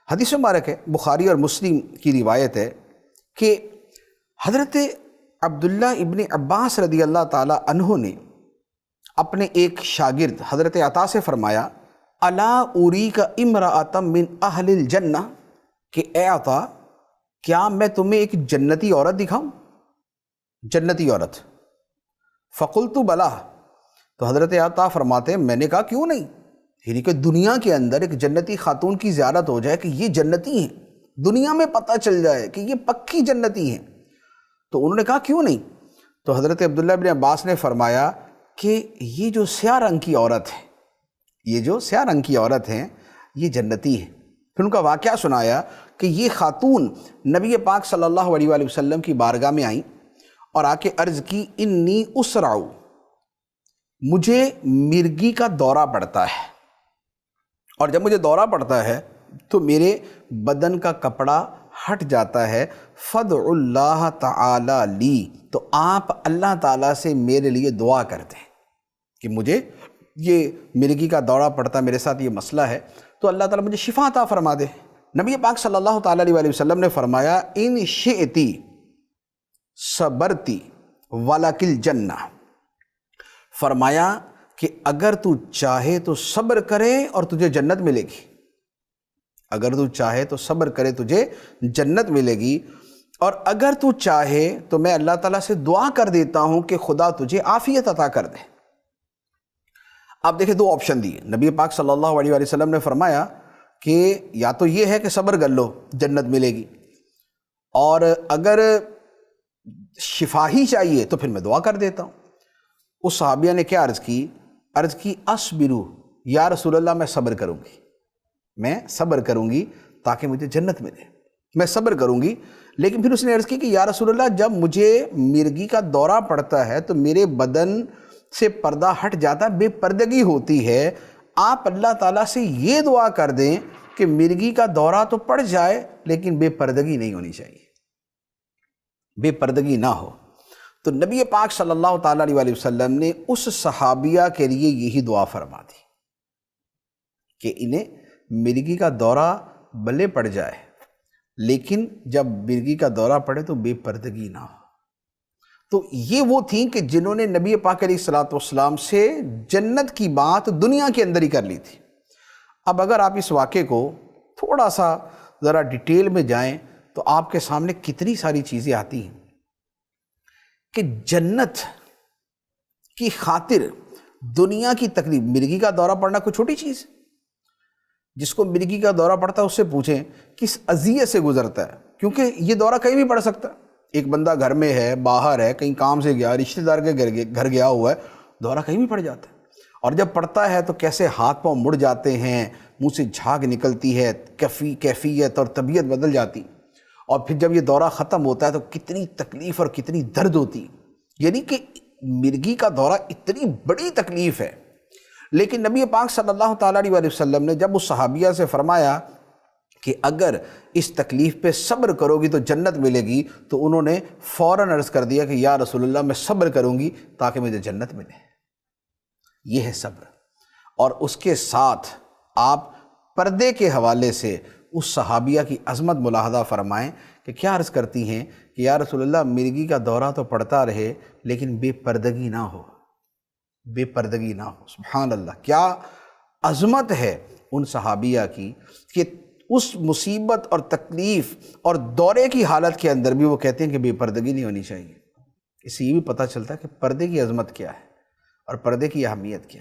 حدیث مبارک ہے، بخاری اور مسلم کی روایت ہے کہ حضرت عبداللہ ابن عباس رضی اللہ تعالی عنہ نے اپنے ایک شاگرد حضرت عطا سے فرمایا، الا اریک امرأۃ من اہل الجنہ، کہ اے عطا کیا میں تمہیں ایک جنتی عورت دکھاؤں؟ جنتی عورت۔ فقلت بلا، تو حضرت عطا فرماتے ہیں میں نے کہا کیوں نہیں، یعنی کہ دنیا کے اندر ایک جنتی خاتون کی زیارت ہو جائے کہ یہ جنتی ہیں، دنیا میں پتہ چل جائے کہ یہ پکی جنتی ہیں، تو انہوں نے کہا کیوں نہیں؟ تو حضرت عبداللہ بن عباس نے فرمایا کہ یہ جو سیاہ رنگ کی عورت ہے، یہ جو سیاہ رنگ کی عورت ہیں یہ جنتی ہے۔ پھر ان کا واقعہ سنایا کہ یہ خاتون نبی پاک صلی اللہ علیہ وآلہ وسلم کی بارگاہ میں آئیں اور آ کے عرض کی، انی اسرع، مجھے مرگی کا دورہ پڑتا ہے، اور جب مجھے دورہ پڑتا ہے تو میرے بدن کا کپڑا ہٹ جاتا ہے، فادعوا اللہ تعالی لی، تو آپ اللہ تعالیٰ سے میرے لیے دعا کرتے ہیں کہ مجھے یہ مرگی کا دورہ پڑتا، میرے ساتھ یہ مسئلہ ہے، تو اللہ تعالیٰ مجھے شفا عطا فرما دے۔ نبی پاک صلی اللہ تعالیٰ علیہ وآلہ وسلم نے فرمایا، ان شئتی صبرتی ولک الجنہ، فرمایا کہ اگر تو چاہے تو صبر کرے اور تجھے جنت ملے گی، اگر تو چاہے تو صبر کرے تجھے جنت ملے گی، اور اگر تو چاہے تو میں اللہ تعالیٰ سے دعا کر دیتا ہوں کہ خدا تجھے عافیت عطا کر دے۔ آپ دیکھیں دو آپشن دیے نبی پاک صلی اللہ علیہ وآلہ وسلم نے فرمایا کہ یا تو یہ ہے کہ صبر کر لو جنت ملے گی، اور اگر شفا ہی چاہیے تو پھر میں دعا کر دیتا ہوں۔ اس صحابیہ نے کیا عرض کی اصبرو یا رسول اللہ، میں صبر کروں گی، میں صبر کروں گی تاکہ مجھے جنت ملے، میں صبر کروں گی۔ لیکن پھر اس نے عرض کی کہ یا رسول اللہ، جب مجھے مرگی کا دورہ پڑتا ہے تو میرے بدن سے پردہ ہٹ جاتا ہے، بے پردگی ہوتی ہے، آپ اللہ تعالیٰ سے یہ دعا کر دیں کہ مرگی کا دورہ تو پڑ جائے لیکن بے پردگی نہیں ہونی چاہیے، بے پردگی نہ ہو۔ تو نبی پاک صلی اللہ تعالیٰ علیہ وآلہ وسلم نے اس صحابیہ کے لیے یہی دعا فرما دی کہ انہیں مرگی کا دورہ بھلے پڑ جائے لیکن جب مرگی کا دورہ پڑے تو بے پردگی نہ ہو۔ تو یہ وہ تھیں کہ جنہوں نے نبی پاک علیہ الصلوۃ والسلام سے جنت کی بات دنیا کے اندر ہی کر لی تھی۔ اب اگر آپ اس واقعے کو تھوڑا سا ذرا ڈیٹیل میں جائیں تو آپ کے سامنے کتنی ساری چیزیں آتی ہیں کہ جنت کی خاطر دنیا کی تکلیف، مرگی کا دورہ پڑنا کوئی چھوٹی چیز، جس کو مرگی کا دورہ پڑتا ہے اس سے پوچھیں کس اذیت سے گزرتا ہے، کیونکہ یہ دورہ کہیں بھی پڑ سکتا ہے۔ ایک بندہ گھر میں ہے، باہر ہے، کہیں کام سے گیا، رشتہ دار کے گھر گیا ہوا ہے، دورہ کہیں بھی پڑ جاتا ہے، اور جب پڑتا ہے تو کیسے ہاتھ پاؤں مڑ جاتے ہیں، منہ سے جھاگ نکلتی ہے، کیفیت اور طبیعت بدل جاتی، اور پھر جب یہ دورہ ختم ہوتا ہے تو کتنی تکلیف اور کتنی درد ہوتی، یعنی کہ مرگی کا دورہ اتنی بڑی تکلیف ہے۔ لیکن نبی پاک صلی اللہ تعالیٰ علیہ وآلہ وسلم نے جب اس صحابیہ سے فرمایا کہ اگر اس تکلیف پہ صبر کرو گی تو جنت ملے گی، تو انہوں نے فوراً عرض کر دیا کہ یا رسول اللہ، میں صبر کروں گی تاکہ مجھے جنت ملے۔ یہ ہے صبر۔ اور اس کے ساتھ آپ پردے کے حوالے سے اس صحابیہ کی عظمت ملاحظہ فرمائیں کہ کیا عرض کرتی ہیں کہ یا رسول اللہ، مرگی کا دورہ تو پڑتا رہے لیکن بے پردگی نہ ہو، بے پردگی نہ ہو۔ سبحان اللہ، کیا عظمت ہے ان صحابیہ کی کہ اس مصیبت اور تکلیف اور دورے کی حالت کے اندر بھی وہ کہتے ہیں کہ بے پردگی نہیں ہونی چاہیے۔ اس سے یہ بھی پتہ چلتا ہے کہ پردے کی عظمت کیا ہے اور پردے کی اہمیت کیا ہے۔